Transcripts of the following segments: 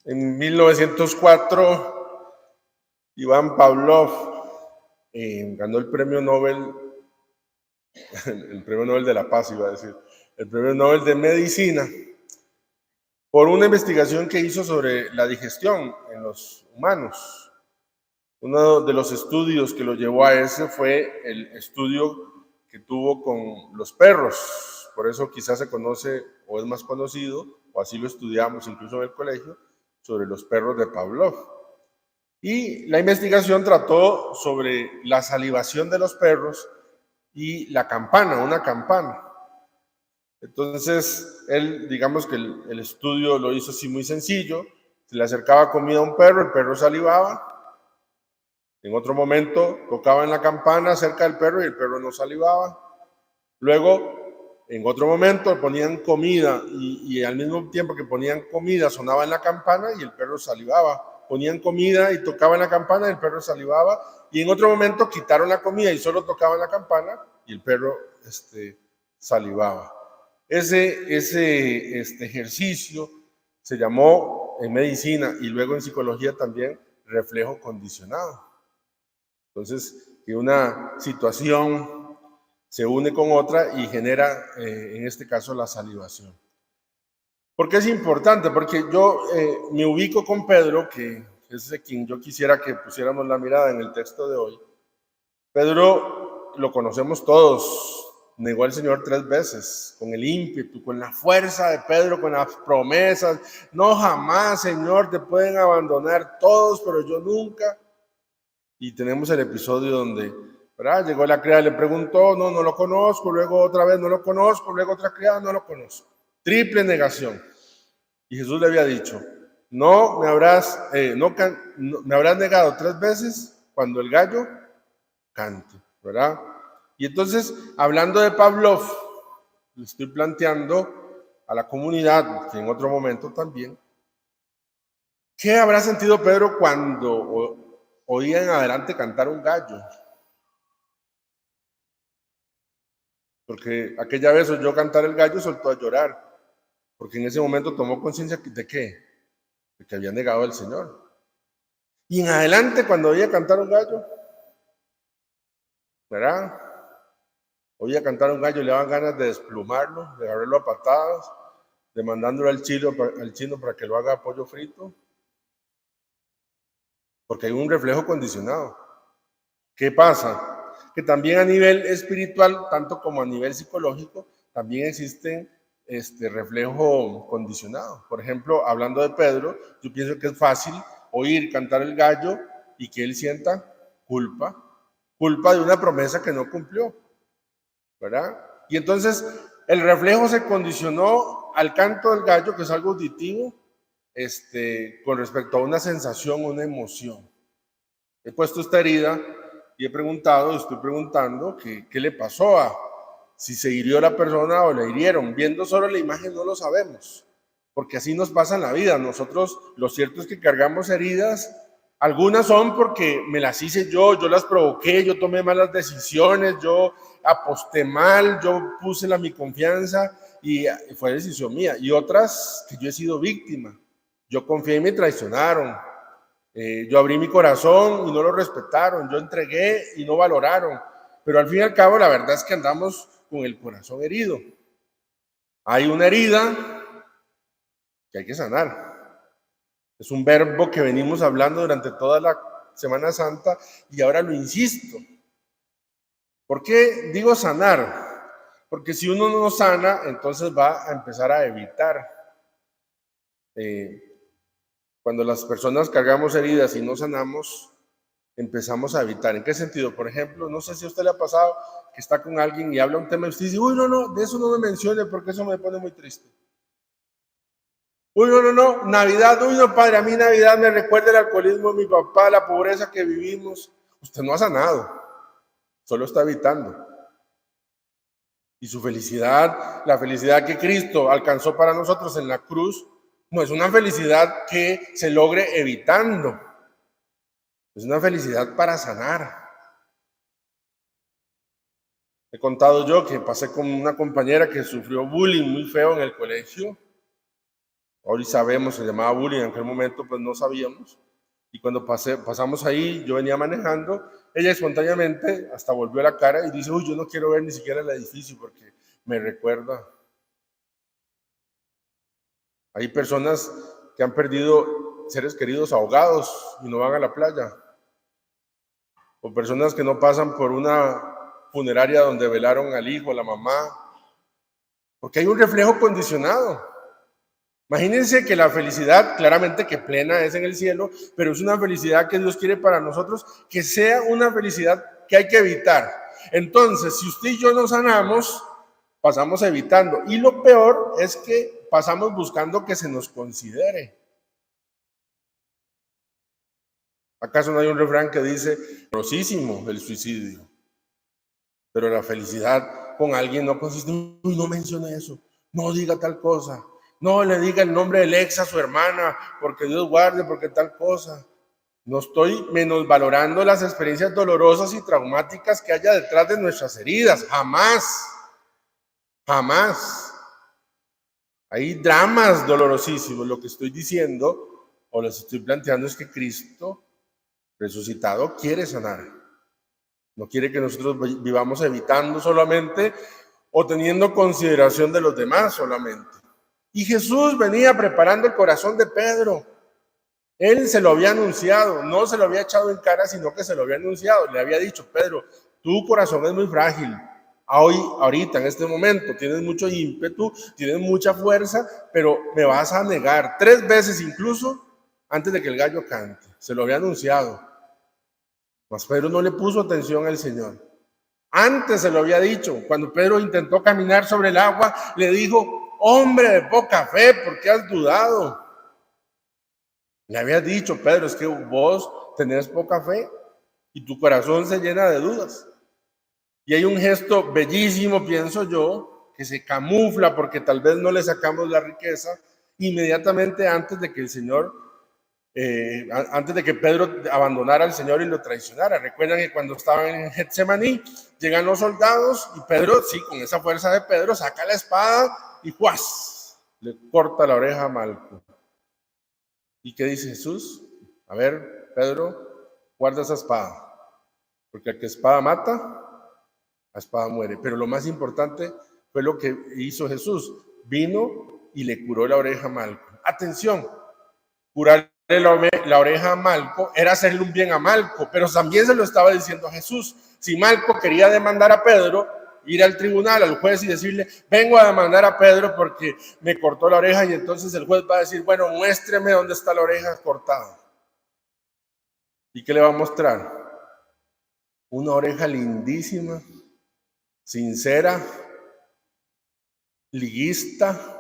En 1904, Iván Pavlov ganó el premio Nobel de la Paz, iba a decir, el premio Nobel de Medicina, por una investigación que hizo sobre la digestión en los humanos. Uno de los estudios que lo llevó a ese fue el estudio que tuvo con los perros. Por eso quizás se conoce o es más conocido, o así lo estudiamos incluso en el colegio, sobre los perros de Pavlov. Y la investigación trató sobre la salivación de los perros y la campana, una campana. Entonces, él, digamos que el estudio lo hizo así muy sencillo. Se le acercaba comida a un perro, el perro salivaba. En otro momento tocaba en la campana cerca del perro y el perro no salivaba. Luego, en otro momento ponían comida y al mismo tiempo que ponían comida sonaba en la campana y el perro salivaba. Ponían comida y tocaba en la campana y el perro salivaba. Y en otro momento quitaron la comida y solo tocaba en la campana y el perro salivaba. Ese ejercicio se llamó en medicina y luego en psicología también reflejo condicionado. Entonces, que una situación se une con otra y genera, en este caso, la salivación. ¿Por qué es importante? Porque yo me ubico con Pedro, que es de quien yo quisiera que pusiéramos la mirada en el texto de hoy. Pedro lo conocemos todos, negó al Señor 3 veces, con el ímpetu, con la fuerza de Pedro, con las promesas. No, jamás, Señor, te pueden abandonar todos, pero yo nunca. Y tenemos el episodio donde, ¿verdad?, llegó la criada y le preguntó, no lo conozco, luego otra vez no lo conozco, luego otra criada, no lo conozco. Triple negación. Y Jesús le había dicho, me habrás negado 3 veces cuando el gallo cante, ¿verdad? Y entonces, hablando de Pavlov, le estoy planteando a la comunidad, que en otro momento también, ¿qué habrá sentido Pedro cuando oía en adelante cantar un gallo? Porque aquella vez oyó cantar el gallo y soltó a llorar, porque en ese momento tomó conciencia de ¿qué? De que había negado al Señor. Y en adelante, cuando oía cantar un gallo, ¿verdad? Oía cantar un gallo y le daban ganas de desplumarlo, de agarrarlo a patadas, de mandándolo al chino para que lo haga pollo frito. Porque hay un reflejo condicionado. ¿Qué pasa? Que también a nivel espiritual, tanto como a nivel psicológico, también existe reflejo condicionado. Por ejemplo, hablando de Pedro, yo pienso que es fácil oír cantar el gallo y que él sienta culpa de una promesa que no cumplió, ¿verdad? Y entonces el reflejo se condicionó al canto del gallo, que es algo auditivo, con respecto a una sensación, una emoción. He puesto esta herida y estoy preguntando qué le pasó si se hirió la persona o le hirieron. Viendo solo la imagen no lo sabemos, porque así nos pasa en la vida. Nosotros, lo cierto es que cargamos heridas. Algunas son porque me las hice yo las provoqué, yo tomé malas decisiones, yo aposté mal, yo puse mi confianza y fue decisión mía. Y otras que yo he sido víctima. Yo confié y me traicionaron. Yo abrí mi corazón y no lo respetaron. Yo entregué y no valoraron. Pero al fin y al cabo, la verdad es que andamos con el corazón herido. Hay una herida que hay que sanar. Es un verbo que venimos hablando durante toda la Semana Santa y ahora lo insisto. ¿Por qué digo sanar? Porque si uno no sana, entonces va a empezar a evitar. Cuando las personas cargamos heridas y no sanamos, empezamos a evitar. ¿En qué sentido? Por ejemplo, no sé si a usted le ha pasado que está con alguien y habla un tema y usted dice, uy, no, de eso no me mencione porque eso me pone muy triste. Uy, no, Navidad, uy, no, padre, a mí Navidad me recuerda el alcoholismo de mi papá, la pobreza que vivimos. Usted no ha sanado, solo está evitando. Y su felicidad, la felicidad que Cristo alcanzó para nosotros en la cruz, no es una felicidad que se logre evitando. Es una felicidad para sanar. He contado yo que pasé con una compañera que sufrió bullying muy feo en el colegio. Hoy sabemos, se llamaba bullying, en aquel momento pues no sabíamos. Y cuando pasamos ahí, yo venía manejando, ella espontáneamente hasta volvió la cara y dice, uy, yo no quiero ver ni siquiera el edificio porque me recuerda. Hay personas que han perdido seres queridos ahogados y no van a la playa. O personas que no pasan por una funeraria donde velaron al hijo, a la mamá. Porque hay un reflejo condicionado. Imagínense que la felicidad, claramente que plena es en el cielo, pero es una felicidad que Dios quiere para nosotros, que sea una felicidad que hay que evitar. Entonces, si usted y yo nos sanamos, pasamos evitando. Y lo peor es que pasamos buscando que se nos considere. ¿Acaso no hay un refrán que dice, grosísimo el suicidio? Pero la felicidad con alguien no consiste en, uy, no mencione eso, no diga tal cosa. No le diga el nombre del ex a su hermana, porque Dios guarde, porque tal cosa. No estoy menosvalorando las experiencias dolorosas y traumáticas que haya detrás de nuestras heridas. Jamás. Jamás. Hay dramas dolorosísimos. Lo que estoy diciendo o les estoy planteando es que Cristo resucitado quiere sanar. No quiere que nosotros vivamos evitando solamente o teniendo consideración de los demás solamente. Y Jesús venía preparando el corazón de Pedro. Él se lo había anunciado, no se lo había echado en cara, sino que se lo había anunciado. Le había dicho, Pedro, tu corazón es muy frágil. Ahorita, en este momento, tienes mucho ímpetu, tienes mucha fuerza, pero me vas a negar 3 veces incluso antes de que el gallo cante. Se lo había anunciado. Mas Pedro no le puso atención al Señor. Antes se lo había dicho. Cuando Pedro intentó caminar sobre el agua, le dijo, hombre de poca fe, ¿por qué has dudado? Le había dicho, Pedro, es que vos tenés poca fe y tu corazón se llena de dudas. Y hay un gesto bellísimo, pienso yo, que se camufla porque tal vez no le sacamos la riqueza inmediatamente antes de que el Señor, antes de que Pedro abandonara al Señor y lo traicionara. Recuerdan que cuando estaban en Getsemaní, llegan los soldados y Pedro, sí, con esa fuerza de Pedro, saca la espada y ¡juas! Le corta la oreja a Malco. ¿Y qué dice Jesús? A ver, Pedro, guarda esa espada, porque el que espada mata, la espada muere. Pero lo más importante fue lo que hizo Jesús. Vino y le curó la oreja a Malco. Atención, curarle la oreja a Malco era hacerle un bien a Malco, pero también se lo estaba diciendo a Jesús. Si Malco quería demandar a Pedro, ir al tribunal, al juez y decirle, vengo a demandar a Pedro porque me cortó la oreja, y entonces el juez va a decir, bueno, muéstreme dónde está la oreja cortada. ¿Y qué le va a mostrar? Una oreja lindísima, sincera, liguista.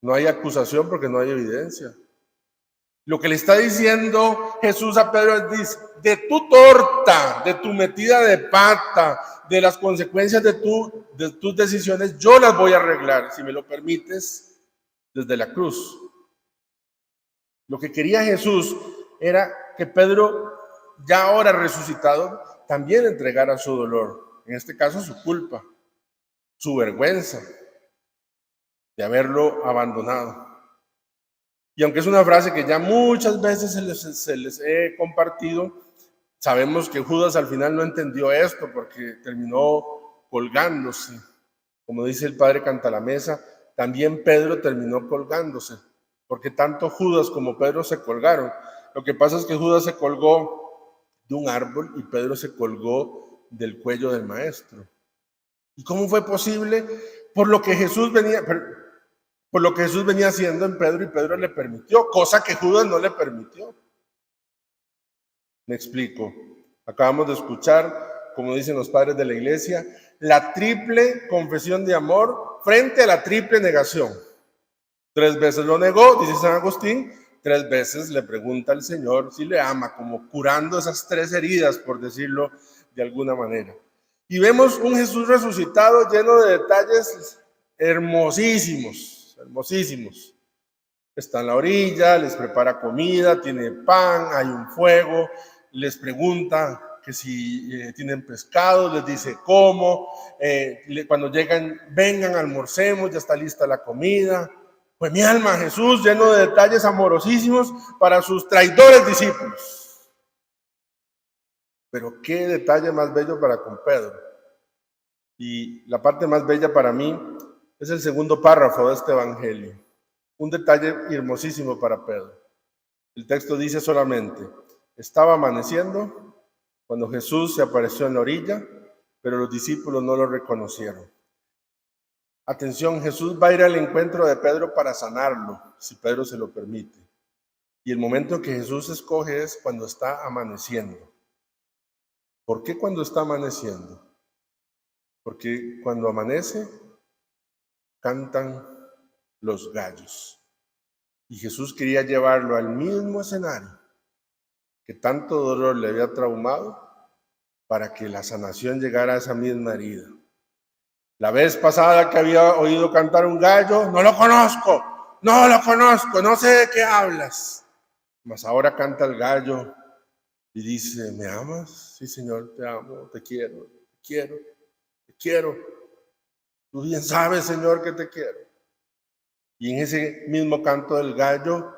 No hay acusación porque no hay evidencia. Lo que le está diciendo Jesús a Pedro es, de tu torta, de tu metida de pata, de las consecuencias de tus decisiones, yo las voy a arreglar, si me lo permites, desde la cruz. Lo que quería Jesús era que Pedro, ya ahora resucitado, también entregara su dolor, en este caso su culpa, su vergüenza de haberlo abandonado. Y aunque es una frase que ya muchas veces se les he compartido, sabemos que Judas al final no entendió esto porque terminó colgándose. Como dice el padre Cantalamesa, también Pedro terminó colgándose, porque tanto Judas como Pedro se colgaron. Lo que pasa es que Judas se colgó de un árbol y Pedro se colgó del cuello del maestro. ¿Y cómo fue posible? Por lo que Jesús venía haciendo en Pedro, y Pedro le permitió, cosa que Judas no le permitió. Me explico. Acabamos de escuchar, como dicen los padres de la iglesia, la triple confesión de amor frente a la triple negación. 3 veces lo negó, dice San Agustín, 3 veces le pregunta al Señor si le ama, como curando esas 3 heridas, por decirlo de alguna manera. Y vemos un Jesús resucitado lleno de detalles hermosísimos, hermosísimos. Está en la orilla, les prepara comida, tiene pan, hay un fuego, les pregunta, que si tienen pescado, les dice cómo, cuando llegan, vengan, almorcemos, ya está lista la comida. Pues mi alma, Jesús, lleno de detalles amorosísimos para sus traidores discípulos. Pero qué detalle más bello para con Pedro. Y la parte más bella para mí es el segundo párrafo de este evangelio. Un detalle hermosísimo para Pedro. El texto dice solamente: estaba amaneciendo cuando Jesús se apareció en la orilla, pero los discípulos no lo reconocieron. Atención, Jesús va a ir al encuentro de Pedro para sanarlo, si Pedro se lo permite. Y el momento que Jesús escoge es cuando está amaneciendo. ¿Por qué cuando está amaneciendo? Porque cuando amanece, cantan los gallos. Y Jesús quería llevarlo al mismo escenario que tanto dolor le había traumado para que la sanación llegara a esa misma herida. La vez pasada que había oído cantar un gallo, no lo conozco, no sé de qué hablas. Mas ahora canta el gallo y dice: ¿me amas? Sí, Señor, te amo, te quiero. Tú bien sabes, Señor, que te quiero. Y en ese mismo canto del gallo,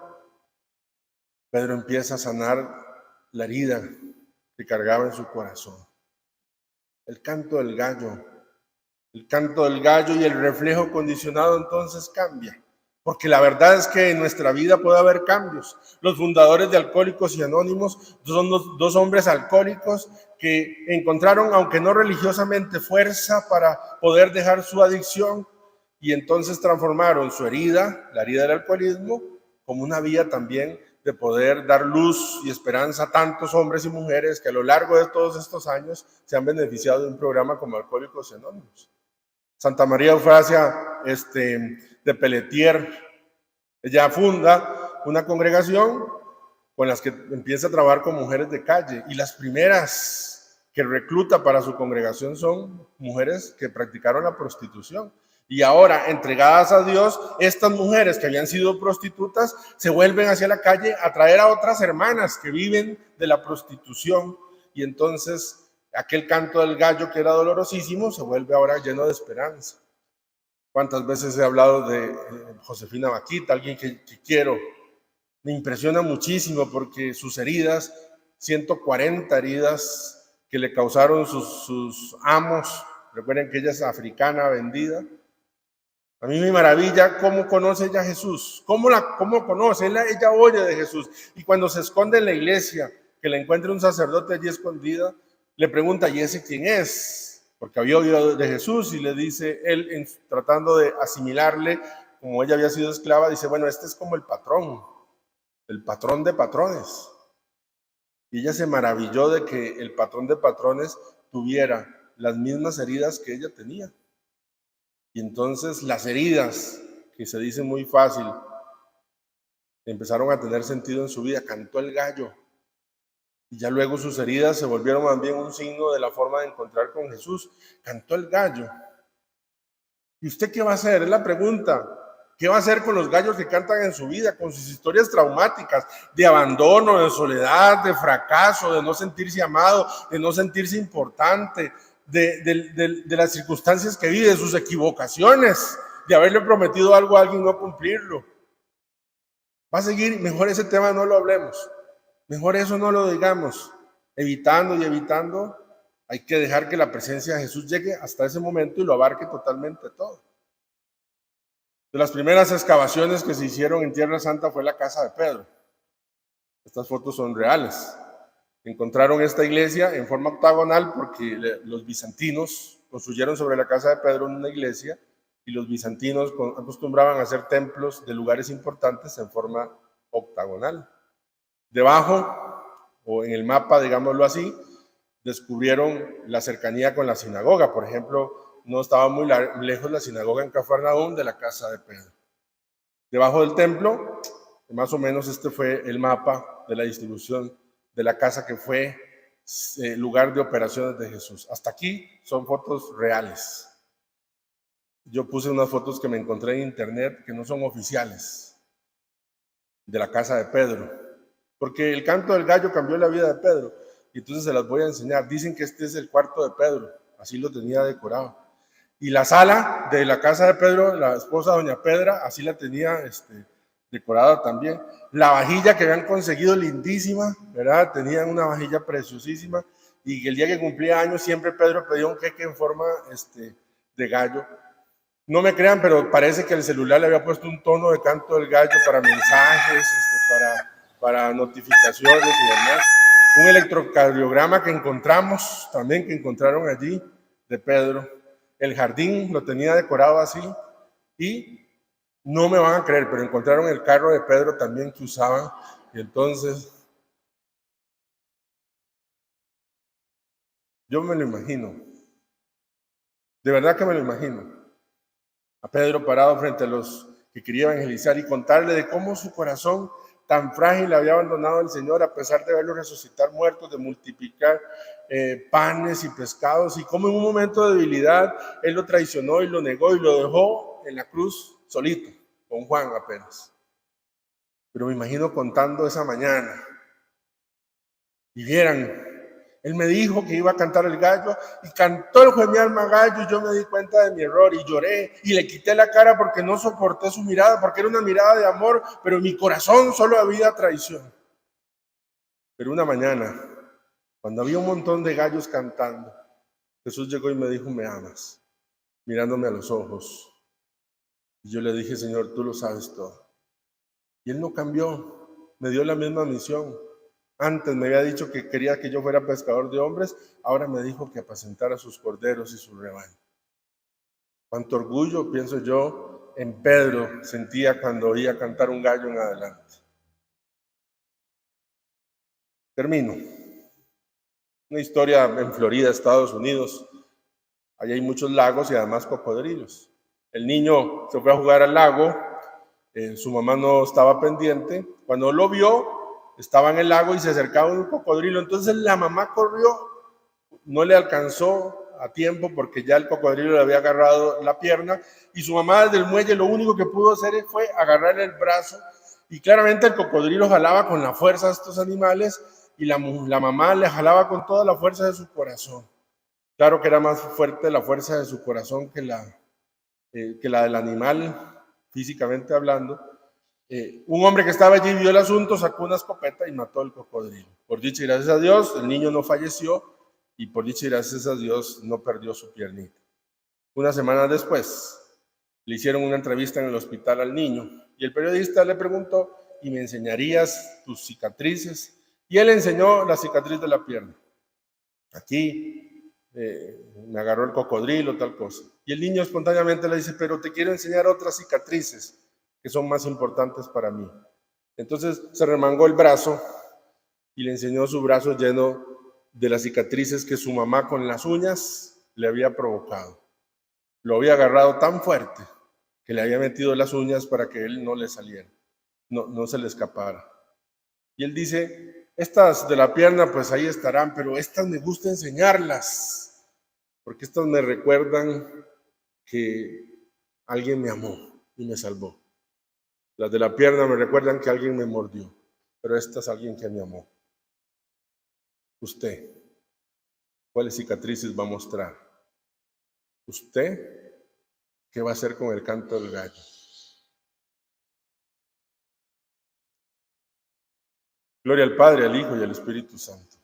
Pedro empieza a sanar la herida que cargaba en su corazón. El canto del gallo y el reflejo condicionado entonces cambia. Porque la verdad es que en nuestra vida puede haber cambios. Los fundadores de Alcohólicos y Anónimos son dos hombres alcohólicos que encontraron, aunque no religiosamente, fuerza para poder dejar su adicción, y entonces transformaron su herida, la herida del alcoholismo, como una vía también de poder dar luz y esperanza a tantos hombres y mujeres que a lo largo de todos estos años se han beneficiado de un programa como Alcohólicos y Anónimos. Santa María Eufrasia de Pelletier, ella funda una congregación con las que empieza a trabajar con mujeres de calle, y las primeras que recluta para su congregación son mujeres que practicaron la prostitución. Y ahora, entregadas a Dios, estas mujeres que habían sido prostitutas se vuelven hacia la calle a traer a otras hermanas que viven de la prostitución. Y entonces aquel canto del gallo que era dolorosísimo se vuelve ahora lleno de esperanza. ¿Cuántas veces he hablado de Josefina Vaquita, alguien que quiero? Me impresiona muchísimo porque sus heridas, 140 heridas que le causaron sus amos. Recuerden que ella es africana, vendida. A mí me maravilla cómo conoce ella a Jesús, cómo conoce, ella oye de Jesús. Y cuando se esconde en la iglesia, que la encuentra un sacerdote allí escondida, le pregunta: ¿y ese quién es? Porque había oído de Jesús, y le dice él, tratando de asimilarle, como ella había sido esclava, dice: bueno, este es como el patrón de patrones. Y ella se maravilló de que el patrón de patrones tuviera las mismas heridas que ella tenía. Y entonces las heridas, que se dice muy fácil, empezaron a tener sentido en su vida. Cantó el gallo. Y ya luego sus heridas se volvieron más bien un signo de la forma de encontrar con Jesús. Cantó el gallo. ¿Y usted qué va a hacer? Es la pregunta. ¿Qué va a hacer con los gallos que cantan en su vida? Con sus historias traumáticas, de abandono, de soledad, de fracaso, de no sentirse amado, de no sentirse importante, de las circunstancias que vive, de sus equivocaciones, de haberle prometido algo a alguien y no cumplirlo. Va a seguir. Mejor ese tema no lo hablemos, mejor eso no lo digamos. Evitando, hay que dejar que la presencia de Jesús llegue hasta ese momento y lo abarque totalmente todo. De las primeras excavaciones que se hicieron en Tierra Santa fue la casa de Pedro. Estas fotos son reales. Encontraron esta iglesia en forma octagonal porque los bizantinos construyeron sobre la casa de Pedro una iglesia, y los bizantinos acostumbraban a hacer templos de lugares importantes en forma octagonal. Debajo, o en el mapa, digámoslo así, descubrieron la cercanía con la sinagoga. Por ejemplo, no estaba muy lejos la sinagoga en Cafarnaúm de la casa de Pedro. Debajo del templo, más o menos este fue el mapa de la distribución de la casa que fue lugar de operaciones de Jesús. Hasta aquí son fotos reales. Yo puse unas fotos que me encontré en internet que no son oficiales, de la casa de Pedro, porque el canto del gallo cambió la vida de Pedro. y entonces se las voy a enseñar. Dicen que este es el cuarto de Pedro, así lo tenía decorado. Y la sala de la casa de Pedro, la esposa doña Pedra, así la tenía decorada también. La vajilla que habían conseguido, lindísima, ¿verdad? Tenían una vajilla preciosísima. Y el día que cumplía años, siempre Pedro pedía un queque en forma de gallo. No me crean, pero parece que el celular le había puesto un tono de canto del gallo para mensajes, para notificaciones y demás. Un electrocardiograma que encontramos también, que encontraron allí, de Pedro. El jardín lo tenía decorado así. Y no me van a creer, pero encontraron el carro de Pedro también que usaban. Y entonces, yo me lo imagino. De verdad que me lo imagino. A Pedro parado frente a los que quería evangelizar y contarle de cómo su corazón tan frágil había abandonado al Señor a pesar de verlo resucitar muertos, de multiplicar panes y pescados, y cómo en un momento de debilidad Él lo traicionó y lo negó y lo dejó en la cruz solito, con Juan apenas. Pero me imagino contando esa mañana y vieran, Él me dijo que iba a cantar el gallo y cantó el juez mi alma gallo y yo me di cuenta de mi error y lloré y le quité la cara porque no soporté su mirada, porque era una mirada de amor, pero en mi corazón solo había traición. Pero una mañana, cuando había un montón de gallos cantando, Jesús llegó y me dijo, ¿me amas? Mirándome a los ojos. Y yo le dije, Señor, tú lo sabes todo. Y Él no cambió, me dio la misma misión. Antes me había dicho que quería que yo fuera pescador de hombres, ahora me dijo que apacentara sus corderos y su rebaño. Cuánto orgullo, pienso yo, en Pedro sentía cuando oía cantar un gallo en adelante. Termino. Una historia en Florida, Estados Unidos. Allí hay muchos lagos y además cocodrilos. El niño se fue a jugar al lago, su mamá no estaba pendiente. Cuando lo vio, estaba en el lago y se acercaba un cocodrilo. Entonces la mamá corrió, no le alcanzó a tiempo porque ya el cocodrilo le había agarrado la pierna y su mamá desde el muelle lo único que pudo hacer fue agarrarle el brazo y claramente el cocodrilo jalaba con la fuerza a estos animales y la mamá le jalaba con toda la fuerza de su corazón. Claro que era más fuerte la fuerza de su corazón que la del animal, físicamente hablando. Un hombre que estaba allí vio el asunto, sacó una escopeta y mató al cocodrilo. Por dicha y gracias a Dios, el niño no falleció y por dicha y gracias a Dios no perdió su piernita. Una semana después, le hicieron una entrevista en el hospital al niño y el periodista le preguntó, ¿y me enseñarías tus cicatrices? Y él enseñó la cicatriz de la pierna. Aquí me agarró el cocodrilo, tal cosa. Y el niño espontáneamente le dice, pero te quiero enseñar otras cicatrices que son más importantes para mí. Entonces se remangó el brazo y le enseñó su brazo lleno de las cicatrices que su mamá con las uñas le había provocado. Lo había agarrado tan fuerte que le había metido las uñas para que él no le saliera, no se le escapara. Y él dice, estas de la pierna pues ahí estarán, pero estas me gusta enseñarlas, porque estas me recuerdan que alguien me amó y me salvó. Las de la pierna me recuerdan que alguien me mordió, pero esta es alguien que me amó. Usted, ¿cuáles cicatrices va a mostrar? ¿Usted qué va a hacer con el canto del gallo? Gloria al Padre, al Hijo y al Espíritu Santo.